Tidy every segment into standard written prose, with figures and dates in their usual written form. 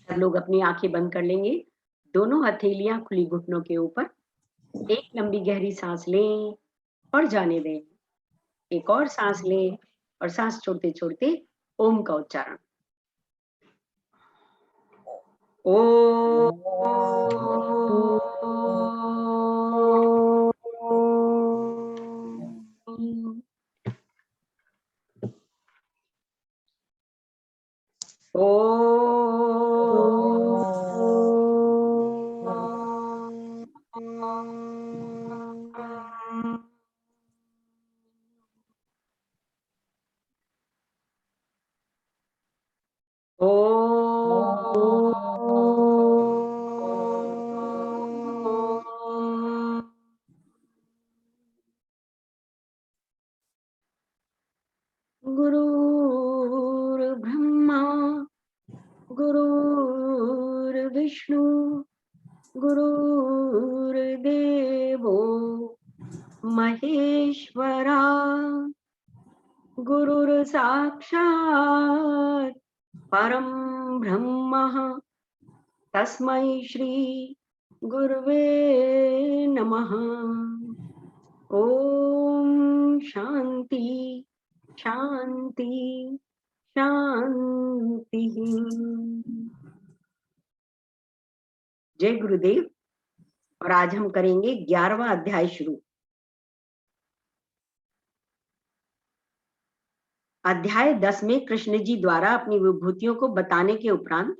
सब लोग अपनी आंखें बंद कर लेंगे, दोनों हथेलियां खुली घुटनों के ऊपर। एक लंबी गहरी सांस लें और जाने दें। एक और सांस लें और सांस छोड़ते छोड़ते ओम का उच्चारण। ओ गुरुर्ब्रह्मा गुरुर्विष्णु गुरुर्देवो महेश्वरा गुरुर्साक्षात् परं ब्रह्म तस्मै श्री गुरुवे नमः। ओम शांति शांति शांति। जय गुरुदेव। और आज हम करेंगे 11वां अध्याय शुरू। अध्याय 10 में कृष्ण जी द्वारा अपनी विभूतियों को बताने के उपरांत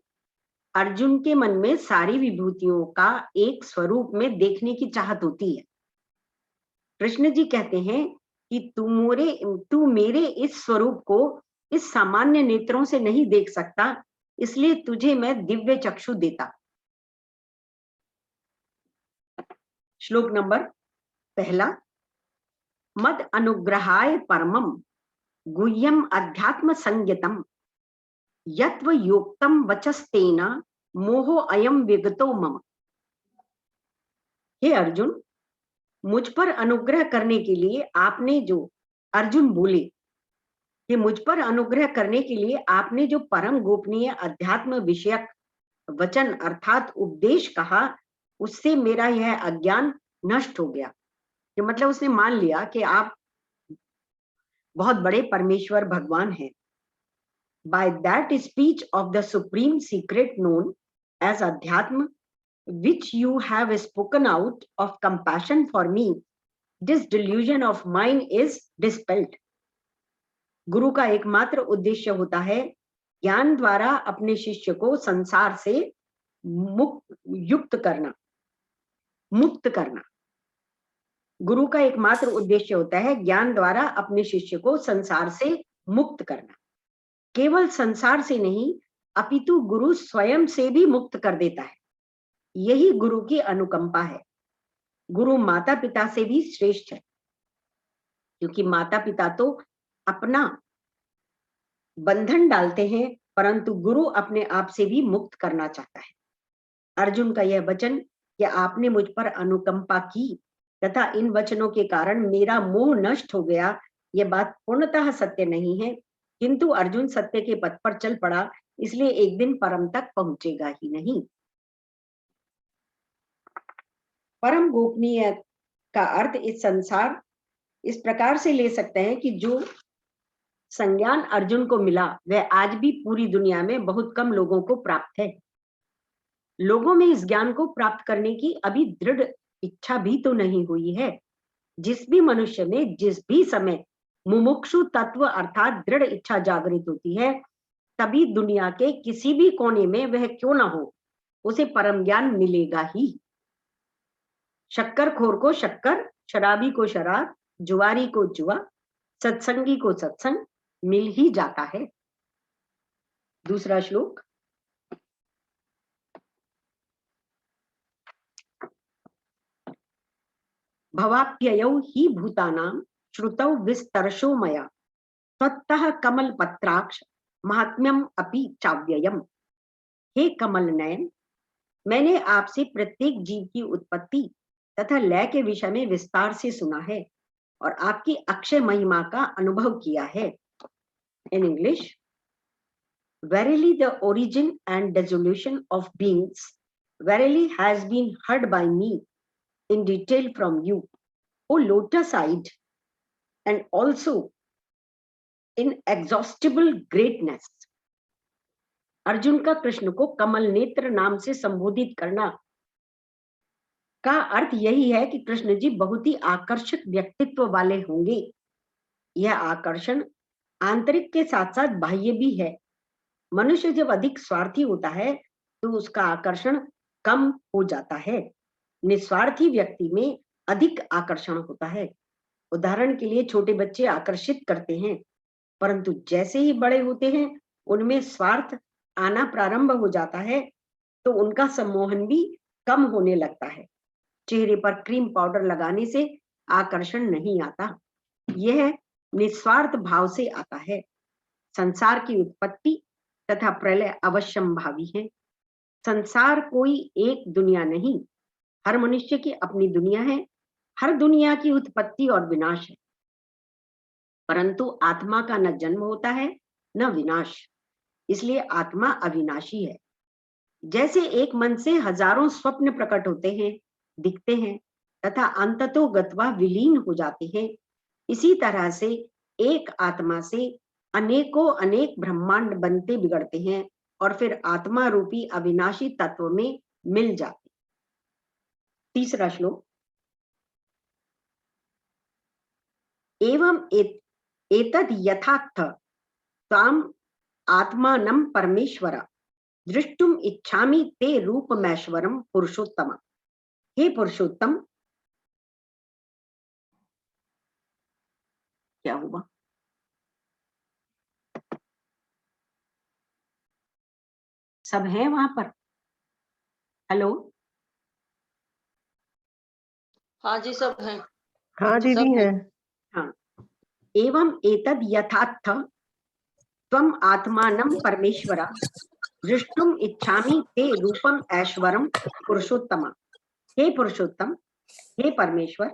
अर्जुन के मन में सारी विभूतियों का एक स्वरूप में देखने की चाहत होती है। कृष्ण जी कहते हैं कि तू मेरे इस स्वरूप को इस सामान्य नेत्रों से नहीं देख सकता, इसलिए तुझे मैं दिव्य चक्षु देता। श्लोक नंबर 1। मद अनुग्रहाय परमम गुह्यम अध्यात्म संज्ञतम यत्व योक्तम वचस्तेना मोहो अयम विगतो मम। हे अर्जुन, मुझ पर अनुग्रह करने के लिए आपने जो अर्जुन बोले कि मुझ पर अनुग्रह करने के लिए आपने जो परम गोपनीय अध्यात्म विषयक वचन अर्थात उपदेश कहा, उससे मेरा यह अज्ञान नष्ट हो गया। कि मतलब उसने मान लिया कि आप बहुत बड़े परमेश्वर भगवान हैं। By that speech of the supreme secret known as Adhyatma, which you have spoken out of compassion for me, this delusion of mine is dispelled. गुरु का एकमात्र उद्देश्य होता है ज्ञान द्वारा अपने शिष्य को संसार से मुक्त करना। गुरु का एकमात्र उद्देश्य होता है ज्ञान द्वारा अपने शिष्य को संसार से मुक्त करना। केवल संसार से नहीं, अपितु गुरु स्वयं से भी मुक्त कर देता है। यही गुरु की अनुकंपा है। गुरु माता पिता से भी श्रेष्ठ है, क्योंकि माता पिता तो अपना बंधन डालते हैं, परंतु गुरु अपने आप से भी मुक्त करना चाहता है। अर्जुन का यह वचन कि आपने मुझ पर अनुकंपा की तथा इन वचनों के कारण मेरा मोह नष्ट हो गया, यह बात पूर्णतः सत्य नहीं है, किंतु अर्जुन सत्य के पथ पर चल पड़ा, इसलिए एक दिन परम तक पहुंचेगा ही नहीं। परम गोपनीय का अर्थ इस संसार इस प्रकार से ले सकते हैं कि जो संज्ञान अर्जुन को मिला वह आज भी पूरी दुनिया में बहुत कम लोगों को प्राप्त है। लोगों में इस ज्ञान को प्राप्त करने की अभी दृढ़ इच्छा भी तो नहीं हुई है। जिस भी मनुष्य में जिस भी समय मुमुक्षु तत्व अर्थात दृढ़ इच्छा जागृत होती है, तभी दुनिया के किसी भी कोने में वह क्यों ना हो, उसे परम ज्ञान मिलेगा ही। शक्कर खोर को शक्कर, शराबी को शराब, जुआरी को जुआ, सत्संगी को सत्संग मिल ही जाता है। दूसरा श्लोक। भवाप्ययौ हि भूतानां श्रुतौ विस्तरशो मया त्वत्तः कमल पत्राक्ष महात्म्यम अपि चाव्ययम्। हे कमल नयन, मैंने आपसे प्रत्येक जीव की उत्पत्ति तथा लय के विषय में विस्तार से सुना है और आपकी अक्षय महिमा का अनुभव किया है। In English, Verily the origin and dissolution of beings verily has been heard by me in detail from you, O lotus-eyed, and also inexhaustible greatness. Arjun का कृष्ण को कमल नेत्र नाम से संबोधित करना का अर्थ यही है कि कृष्ण जी बहुत ही आकर्षक व्यक्तित्व वाले होंगे। यह आकर्षण आंतरिक के साथ साथ बाह्य भी है। मनुष्य जब अधिक स्वार्थी होता है तो उसका आकर्षण कम हो जाता है। निस्वार्थी व्यक्ति में अधिक आकर्षण होता है। उदाहरण के लिए छोटे बच्चे आकर्षित करते हैं, परंतु जैसे ही बड़े होते हैं उनमें स्वार्थ आना प्रारंभ हो जाता है तो उनका सम्मोहन भी कम होने लगता है। चेहरे पर क्रीम पाउडर लगाने से आकर्षण नहीं आता, यह निस्वार्थ भाव से आता है। संसार की उत्पत्ति तथा प्रलय अवश्यंभावी है। संसार कोई एक दुनिया नहीं, हर मनुष्य की अपनी दुनिया है। हर दुनिया की उत्पत्ति और विनाश है, परंतु आत्मा का न जन्म होता है न विनाश, इसलिए आत्मा अविनाशी है। जैसे एक मन से हजारों स्वप्न प्रकट होते हैं, दिखते हैं तथा अंततो गत्वा विलीन हो जाते हैं, इसी तरह से एक आत्मा से अनेकों अनेक ब्रह्मांड बनते बिगड़ते हैं और फिर आत्मा रूपी अविनाशी तत्व में मिल जाते। तीसरा श्लोक, एवं एतद यथार्थ त्वाम आत्मानं परमेश्वर दृष्टुम इच्छामि ते रूपमैश्वरम पुरुषोत्तम। हे पुरुषोत्तम, क्या हुआ? सब है वहां पर? हेलो? हाँ जी, सब है। हाँ दीदी है। हाँ, एवं एतद यथार्थ त्वम आत्मानं परमेश्वर दृष्टुम इच्छामि ते रूपम ऐश्वरम पुरुषोत्तम। हे पुरुषोत्तम, हे परमेश्वर,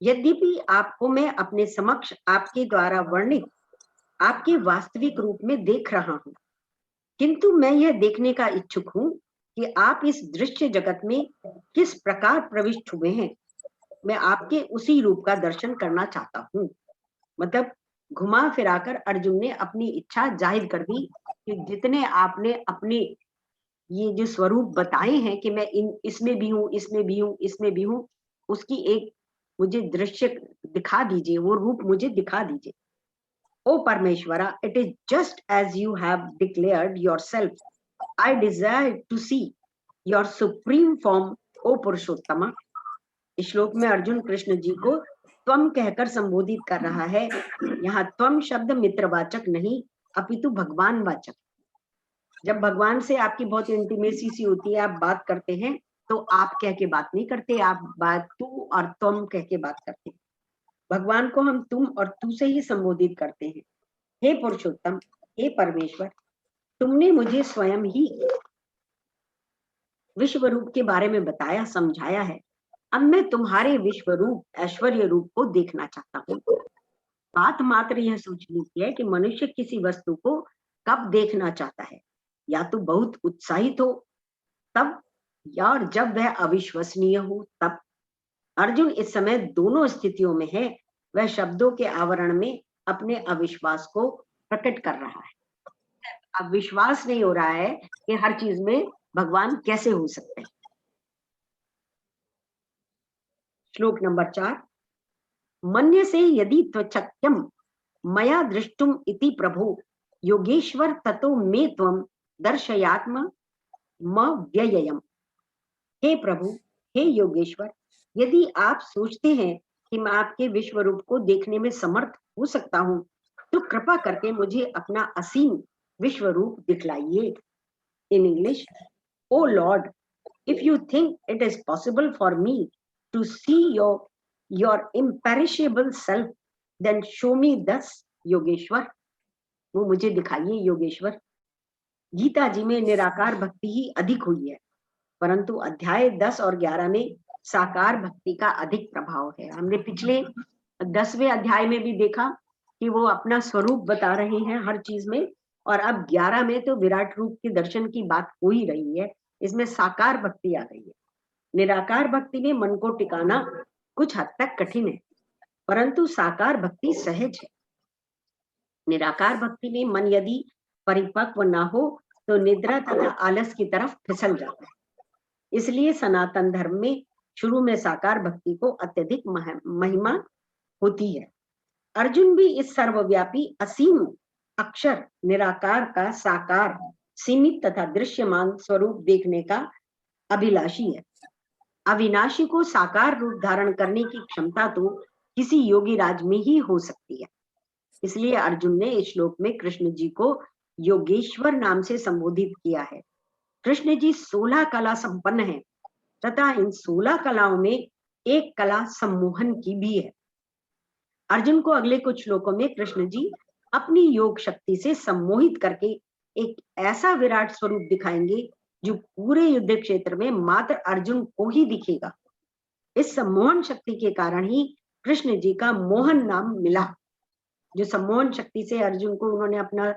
यद्यपि आपको मैं अपने समक्ष आपके द्वारा वर्णित आपके वास्तविक रूप में देख रहा हूं, किंतु मैं यह देखने का इच्छुक हूं कि आप इस दृश्य जगत में किस प्रकार प्रविष्ट हुए हैं। मैं आपके उसी रूप का दर्शन करना चाहता हूं। मतलब घुमा फिराकर अर्जुन ने अपनी इच्छा जाहिर कर दी कि जितने आपने अपने ये जो स्वरूप बताए हैं कि मैं इसमें भी हूँ, इसमें भी हूँ, इसमें भी हूँ, उसकी एक मुझे दृश्य दिखा दीजिए, वो रूप मुझे दिखा दीजिए। O Parameshwara, it is just as you have declared yourself, I desire to see your supreme form, O Purushottama. इस श्लोक में अर्जुन कृष्ण जी को त्वम कहकर संबोधित कर रहा है। यहाँ त्वम शब्द मित्रवाचक नहीं अपितु भगवान वाचक। जब भगवान से आपकी बहुत इंटीमेसी सी होती है, आप बात करते हैं तो आप कह के बात नहीं करते, आप बात तू और तुम कह के बात करते हैं। भगवान को हम तुम और तू से ही संबोधित करते हैं। हे पुरुषोत्तम, हे परमेश्वर, तुमने मुझे स्वयं ही विश्व रूप के बारे में बताया, समझाया है। अब मैं तुम्हारे विश्व रूप, ऐश्वर्य रूप को देखना चाहता हूँ। बात मात्र यह सोचने की है कि मनुष्य किसी वस्तु को कब देखना चाहता है, या तो बहुत उत्साहित हो तब, या और जब वह अविश्वसनीय हो तब। अर्जुन इस समय दोनों स्थितियों में है। वह शब्दों के आवरण में अपने अविश्वास को प्रकट कर रहा है। अब विश्वास नहीं हो रहा है कि हर चीज में भगवान कैसे हो सकते हैं। श्लोक नंबर 4, मन्य से यदि त्वचक्यम मया दृष्टुम इति प्रभु योगेश्वर ततो मे त्वम दर्शयात्म म व्यययम। हे प्रभु, हे योगेश्वर, यदि आप सोचते हैं कि मैं आपके विश्व रूप को देखने में समर्थ हो सकता हूं, तो कृपा करके मुझे अपना असीम विश्व रूप दिखलाइए। In English, O lord, if you think it is possible for me to see your imperishable self, then show me thus, Yogeshwar. वो मुझे दिखाइए योगेश्वर। गीता जी में निराकार भक्ति ही अधिक हुई है, परंतु अध्याय 10 और 11 में साकार भक्ति का अधिक प्रभाव है। हमने पिछले 10वें अध्याय में भी देखा कि वो अपना स्वरूप बता रहे हैं हर चीज में, और अब 11 में तो विराट रूप के दर्शन की बात हो ही रही है, इसमें साकार भक्ति आ गई है। निराकार भक्ति में मन को टिकाना कुछ हद तक कठिन है, परंतु साकार भक्ति सहज है। निराकार भक्ति में मन यदि परिपक्व न हो तो निद्रा तथा आलस की तरफ फिसल जाता है। इसलिए सनातन धर्म में शुरू में साकार भक्ति को अत्यधिक महिमा होती है। अर्जुन भी इस सर्वव्यापी असीम अक्षर निराकार का साकार सीमित तथा दृश्यमान स्वरूप देखने का अभिलाषी है। अविनाशी को साकार रूप धारण करने की क्षमता तो किसी योगी राज में ही हो सकती है। इसलिए अर्जुन ने इस श्लोक में कृष्ण जी को योगेश्वर नाम से संबोधित किया है। कृष्ण जी 16 कला संपन्न हैं तथा इन 16 कलाओं में एक कला सम्मोहन की भी है। अर्जुन को अगले कुछ श्लोकों में कृष्ण जी अपनी योग शक्ति से सम्मोहित करके एक ऐसा विराट स्वरूप दिखाएंगे जो पूरे युद्ध क्षेत्र में मात्र अर्जुन को ही दिखेगा। इस सम्मोहन शक्ति के कारण ही कृष्ण जी का मोहन नाम मिला। जो सम्मोहन शक्ति से अर्जुन को उन्होंने अपना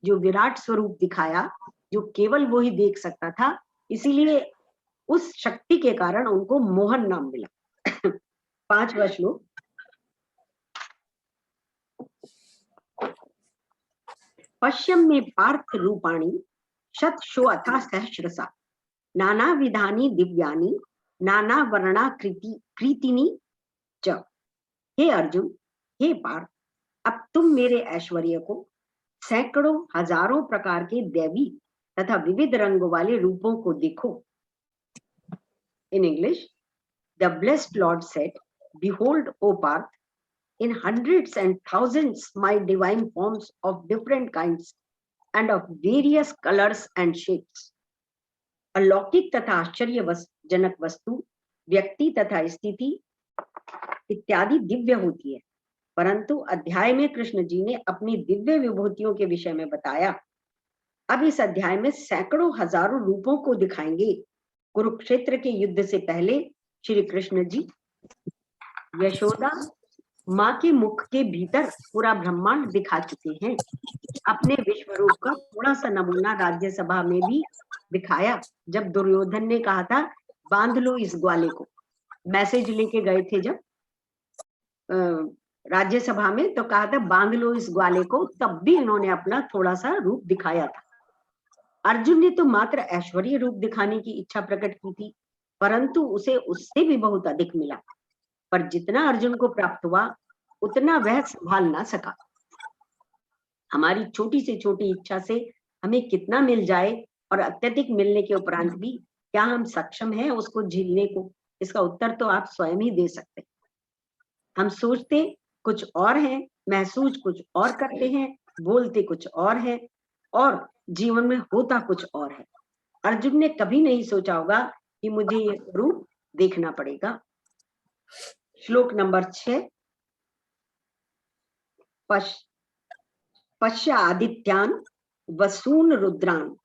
जो विराट स्वरूप दिखाया, जो केवल वो ही देख सकता था, इसीलिए उस शक्ति के कारण उनको मोहन नाम मिला। 5वां श्लोक। पश्चिम में पार्थ रूपाणी शतशो अथा सहस्रसा नाना विधानी दिव्यानी नाना वर्णाकृतिनी च। हे अर्जुन, हे पार्थ, अब तुम मेरे ऐश्वर्य को सैकड़ों हजारों प्रकार के दैवी तथा विविध रंगों वाले रूपों को देखो। In English, the blessed Lord said, "Behold, O Parth, in hundreds and thousands my divine forms of different kinds and of various colors and shapes." अलौकिक तथा आश्चर्यजनक वस्तु, व्यक्ति तथा स्थिति इत्यादि दिव्य होती है, परंतु अध्याय में कृष्ण जी ने अपनी दिव्य विभूतियों के विषय में बताया। अब इस अध्याय में सैकड़ों हजारों रूपों को दिखाएंगे। कुरुक्षेत्र के युद्ध से पहले श्री कृष्ण जी यशोदा माँ के मुख के भीतर पूरा ब्रह्मांड दिखा चुके हैं। अपने विश्व रूप का थोड़ा सा नमूना राज्यसभा में भी दिखाया, जब दुर्योधन ने कहा था बांध लो इस ग्वाले को। मैसेज लेके गए थे जब राज्यसभा में, तो कहा था बांध लो इस ग्वाले को, तब भी इन्होंने अपना थोड़ा सा रूप दिखाया था। अर्जुन ने तो मात्र ऐश्वर्य रूप दिखाने की इच्छा प्रकट की थी, परंतु उसे उससे भी बहुत अधिक मिला। पर जितना अर्जुन को प्राप्त हुआ उतना वह संभाल ना सका। हमारी छोटी से छोटी इच्छा से हमें कितना मिल जाए और अत्यधिक मिलने के उपरांत भी क्या हम सक्षम हैं उसको झेलने को, इसका उत्तर तो आप स्वयं ही दे सकते हैं। हम सोचते कुछ और हैं, महसूस कुछ और करते हैं, बोलते कुछ और हैं और जीवन में होता कुछ और है। अर्जुन ने कभी नहीं सोचा होगा कि मुझे ये रूप देखना पड़ेगा। श्लोक नंबर 6। पश्य आदित्यान वसून रुद्रान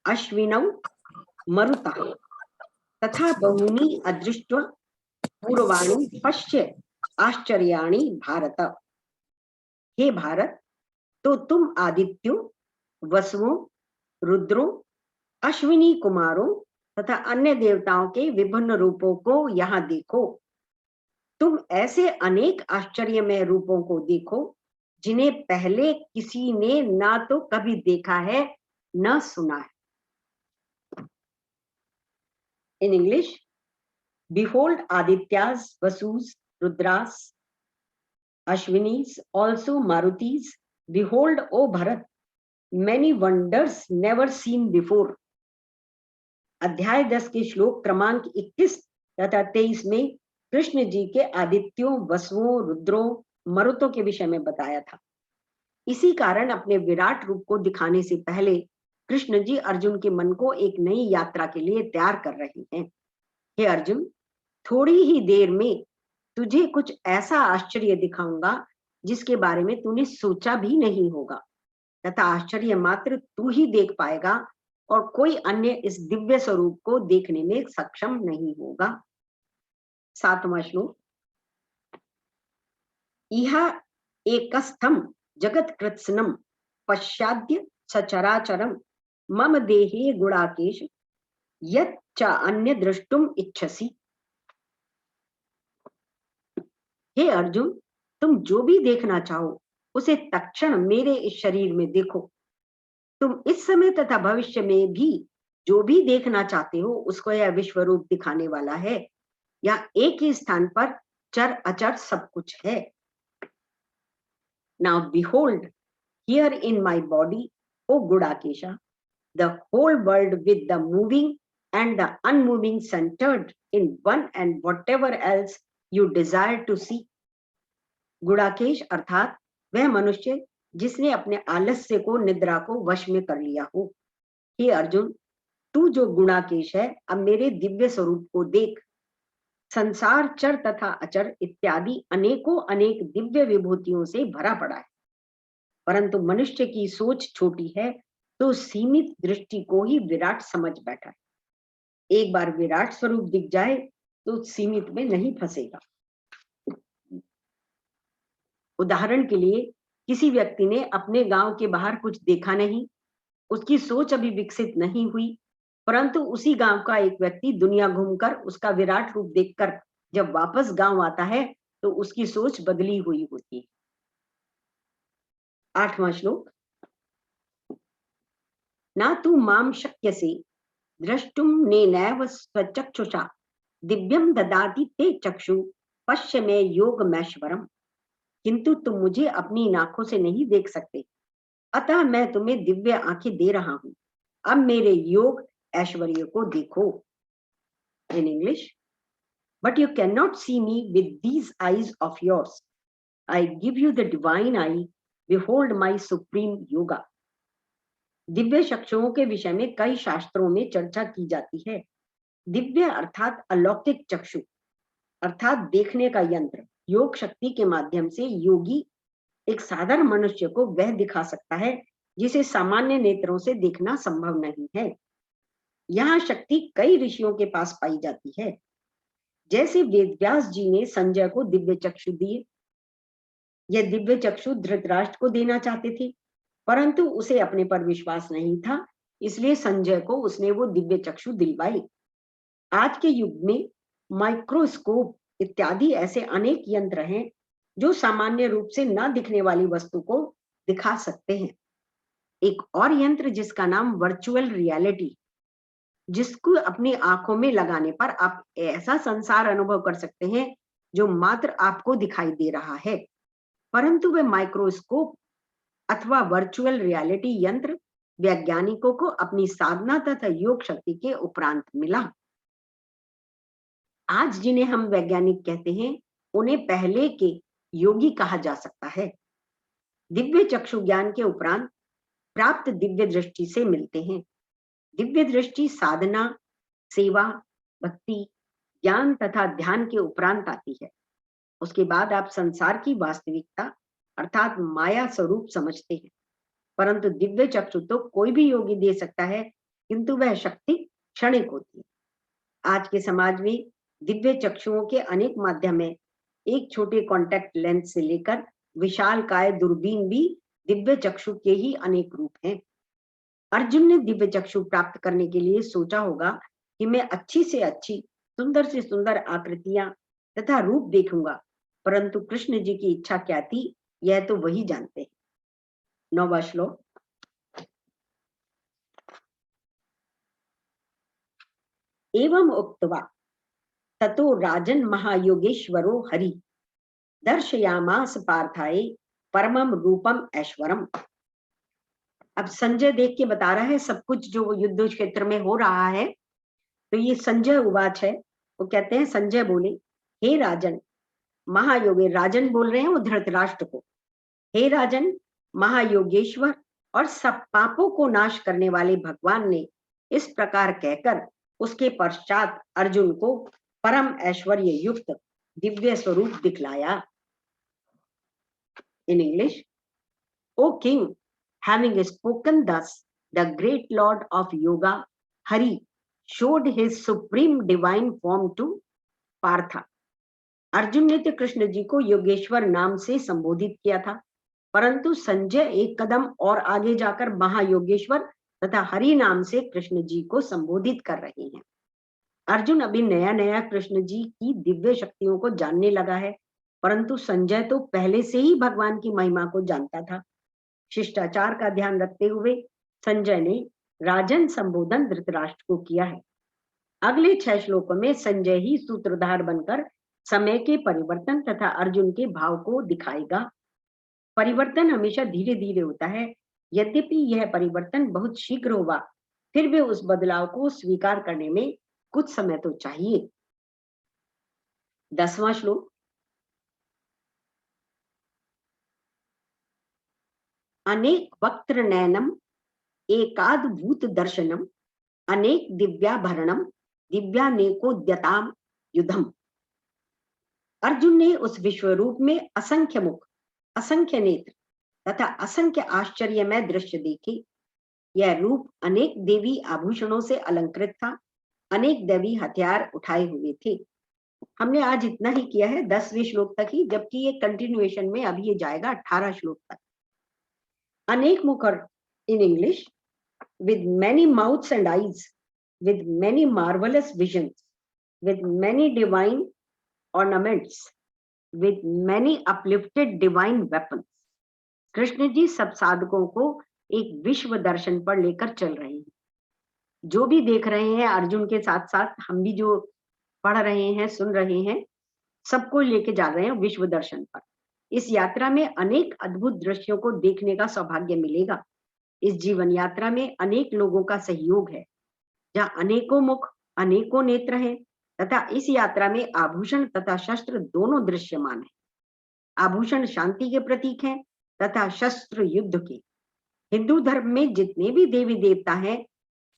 अश्विनौ मरुतः तथा बहुनी अदृष्ट्वा पूर्वाणि पश्य आश्चर्याणि भारत। हे भारत, तो तुम आदित्यों, वसुओं, रुद्रों, अश्विनी कुमारों तथा अन्य देवताओं के विभिन्न रूपों को यहाँ देखो। तुम ऐसे अनेक आश्चर्यमय रूपों को देखो जिन्हें पहले किसी ने ना तो कभी देखा है न सुना है। In English, behold Adityas, Vasus, Rudras, Ashwinis, also Marutis. Behold, O Bharat, many wonders never seen before. अध्याय 10 के श्लोक क्रमांक 21 तथा 23 में कृष्ण जी के आदित्यों, वसुओं, रुद्रों, मरुतों के विषय में बताया था। इसी कारण अपने विराट रूप को दिखाने से पहले कृष्ण जी अर्जुन के मन को एक नई यात्रा के लिए तैयार कर रहे हैं। हे अर्जुन, थोड़ी ही देर में तुझे कुछ ऐसा आश्चर्य दिखाऊंगा जिसके बारे में तूने सोचा भी नहीं होगा, तथा आश्चर्य मात्र तू ही देख पाएगा और कोई अन्य इस दिव्य स्वरूप को देखने में सक्षम नहीं होगा। 7वां श्लोक। इह एकस्थम जगत कृत्स्नम पश्चाद्य सचराचरम मम देहे गुणाकेश यत् च अन्य दृष्टुम इच्छसि। हे अर्जुन, तुम जो भी देखना चाहो उसे तत्क्षण मेरे इस शरीर में देखो। तुम इस समय तथा भविष्य में भी जो भी देखना चाहते हो उसको यह विश्व रूप दिखाने वाला है। या एक ही स्थान पर चर अचर सब कुछ है। Now behold here in my body, O Gudakesha, the whole world with the moving and the unmoving centered in one and whatever else you desire to see। Gudakesh अर्थात वह मनुष्य जिसने अपने आलस्य को, निद्रा को वश में कर लिया हो। हे अर्जुन, तू जो गुणाकेश है, अब मेरे दिव्य स्वरूप को देख। संसार चर तथा अचर इत्यादि अनेकों अनेक दिव्य विभूतियों से भरा पड़ा है, परंतु मनुष्य की सोच छोटी है तो सीमित दृष्टि को ही विराट समझ बैठा है। एक बार विराट स्वरूप दिख जाए तो सीमित में नहीं फंसेगा। उदाहरण के लिए, किसी व्यक्ति ने अपने गांव के बाहर कुछ देखा नहीं, उसकी सोच अभी विकसित नहीं हुई, परंतु उसी गांव का एक व्यक्ति दुनिया घूमकर उसका विराट रूप देखकर जब वापस गांव आता है तो उसकी सोच बदली हुई होती है। 8वां श्लोक। ना तू माम शक्यसे द्रष्टुम नेनैव स्वचक्षुषा दिव्यम ददाति ते चक्षु पश्य में योगमैश्वरम। किंतु तुम मुझे अपनी आंखों से नहीं देख सकते, अतः मैं तुम्हें दिव्य आंखें दे रहा हूं। अब मेरे योग ऐश्वर्य को देखो। In English, but you can not see me with these eyes of yours, I give you the divine eye, behold my supreme yoga. दिव्य चक्षुओं के विषय में कई शास्त्रों में चर्चा की जाती है। दिव्य अर्थात अलौकिक चक्षु अर्थात देखने का यंत्र। योग शक्ति के माध्यम से योगी एक साधारण मनुष्य को वह दिखा सकता है जिसे सामान्य नेत्रों से देखना संभव नहीं है। यह शक्ति कई ऋषियों के पास पाई जाती है। जैसे वेदव्यास जी ने संजय को दिव्य चक्षु दिए। यह दिव्य चक्षु धृतराष्ट्र को देना चाहते थे, परंतु उसे अपने पर विश्वास नहीं था, इसलिए संजय को उसने वो दिव्य चक्षु दिलवाई। आज के युग में माइक्रोस्कोप इत्यादि ऐसे अनेक यंत्र हैं जो सामान्य रूप से न दिखने वाली वस्तु को दिखा सकते हैं। एक और यंत्र जिसका नाम वर्चुअल रियलिटी, जिसको अपनी आंखों में लगाने पर आप ऐसा संसार अनुभव कर सकते हैं जो मात्र आपको दिखाई दे रहा है, परंतु वह माइक्रोस्कोप अथवा वर्चुअल रियलिटी यंत्र वैज्ञानिकों को अपनी साधना तथा योग शक्ति के उपरांत मिला। आज जिन्हें हम वैज्ञानिक कहते हैं, उन्हें पहले के योगी कहा जा सकता है। दिव्य चक्षु ज्ञान के उपरांत प्राप्त दिव्य दृष्टि से मिलते हैं। दिव्य दृष्टि साधना, सेवा, भक्ति, ज्ञान तथा ध्यान के उपरांत आती है। उसके बाद आप संसार की वास्तविकता अर्थात माया स्वरूप समझते हैं। परंतु दिव्य चक्षु तो कोई भी योगी दे सकता है, किंतु वह शक्ति क्षणिक होती है। आज के समाज में दिव्य चक्षुओं के अनेक माध्यम है। एक छोटे कॉन्टैक्ट लेंस से लेकर विशाल काय दूरबीन भी दिव्य चक्षु के ही अनेक रूप हैं। अर्जुन ने दिव्य चक्षु प्राप्त करने के लिए सोचा होगा कि मैं अच्छी से अच्छी, सुंदर से सुंदर आकृतियां तथा रूप देखूंगा, परंतु कृष्ण जी की इच्छा क्या थी यह तो वही जानते हैं। 9वां श्लोक। एवं उक्त्वा ततो राजन महायोगेश्वरो हरि दर्शयामास पार्थाय परमम रूपम ऐश्वरम। अब संजय देख के बता रहा है सब कुछ जो युद्ध क्षेत्र में हो रहा है। तो ये संजय उवाच है। वो कहते हैं, संजय बोले, हे राजन महायोगे, राजन बोल रहे हैं वो धृतराष्ट्र को, हे राजन महायोगेश्वर और सब पापों को नाश करने वाले भगवान ने इस प्रकार कहकर उसके पश्चात अर्जुन को परम ऐश्वर्य युक्त दिव्य स्वरूप दिखलाया। In English, O king, having spoken thus, the great lord of yoga Hari showed his supreme divine form to Partha। Arjun ने तो कृष्ण जी को योगेश्वर नाम से संबोधित किया था, परंतु संजय एक कदम और आगे जाकर महायोगेश्वर तथा हरि नाम से कृष्ण जी को संबोधित कर रहे हैं। अर्जुन अभी नया नया कृष्ण जी की दिव्य शक्तियों को जानने लगा है, परंतु संजय तो पहले से ही भगवान की महिमा को जानता था। शिष्टाचार का ध्यान रखते हुए संजय ने राजन संबोधन धृतराष्ट्र को किया है। अगले 6 श्लोकों में संजय ही सूत्रधार बनकर समय के परिवर्तन तथा अर्जुन के भाव को दिखाएगा। परिवर्तन हमेशा धीरे धीरे होता है, यद्यपि यह परिवर्तन बहुत शीघ्र होगा, फिर भी उस बदलाव को स्वीकार करने में कुछ समय तो चाहिए। 10वां श्लोक, अनेक वक्त्र नयनम एकाद्भूत दर्शनम अनेक दिव्याभरणम दिव्यानेकोद्यताम युधम। अर्जुन ने उस विश्व रूप में असंख्य मुख, असंख्य नेत्र तथा असंख्य आश्चर्यमय दृश्य देखे। यह रूप अनेक देवी आभूषणों से अलंकृत था, अनेक देवी हथियार उठाए हुए थे। हमने आज इतना ही किया है, 10वें श्लोक तक ही, जबकि ये कंटिन्यूएशन में अभी ये जाएगा 18 श्लोक तक। अनेक मुख in English, with many mouths and eyes, with many marvelous visions, with many divine ornaments, with many uplifted divine weapons. Krishna ji सब साधकों को एक विश्व दर्शन पर लेकर चल रहे हैं। जो भी देख रहे हैं अर्जुन के साथ साथ हम भी जो पढ़ रहे हैं, सुन रहे हैं, सबको लेके जा रहे हैं विश्व दर्शन पर। इस यात्रा में अनेक अद्भुत दृश्यों को देखने का सौभाग्य मिलेगा। इस जीवन यात्रा में अनेक लोगों का सहयोग है, जहाँ अनेकों मुख, अनेकों नेत्र हैं तथा इस यात्रा में आभूषण तथा शस्त्र दोनों दृश्यमान है। आभूषण शांति के प्रतीक हैं तथा शस्त्र युद्ध के। हिंदू धर्म में जितने भी देवी देवता हैं,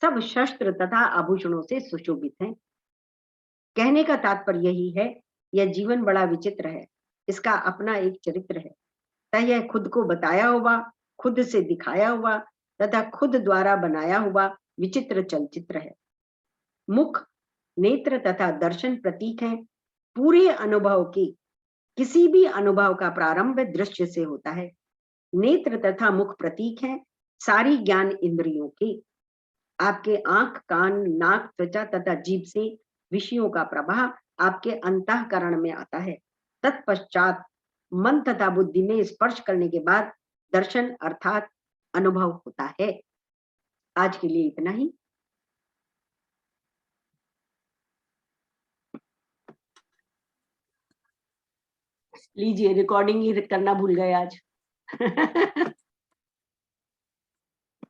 सब शस्त्र तथा आभूषणों से सुशोभित हैं। कहने का तात्पर्य यही है, यह जीवन बड़ा विचित्र है, इसका अपना एक चरित्र है। तथा यह खुद को बताया हुआ, खुद से दिखाया हुआ तथा खुद द्वारा बनाया हुआ विचित्र चलचित्र है। मुख, नेत्र तथा दर्शन प्रतीक हैं। पूरे अनुभव के, किसी भी अनुभव का प्रारंभ दृश्य से होता है। नेत्र तथा मुख प्रतीक हैं सारी ज्ञान इंद्रियों के। आपके आंख, कान, नाक, त्वचा तथा जीभ से विषयों का प्रवाह आपके अंतःकरण में आता है। तत्पश्चात मन तथा बुद्धि में स्पर्श करने के बाद दर्शन अर्थात अनुभव होता है। आज के लिए इतना ही। लीजिए, रिकॉर्डिंग ही करना भूल गए आज।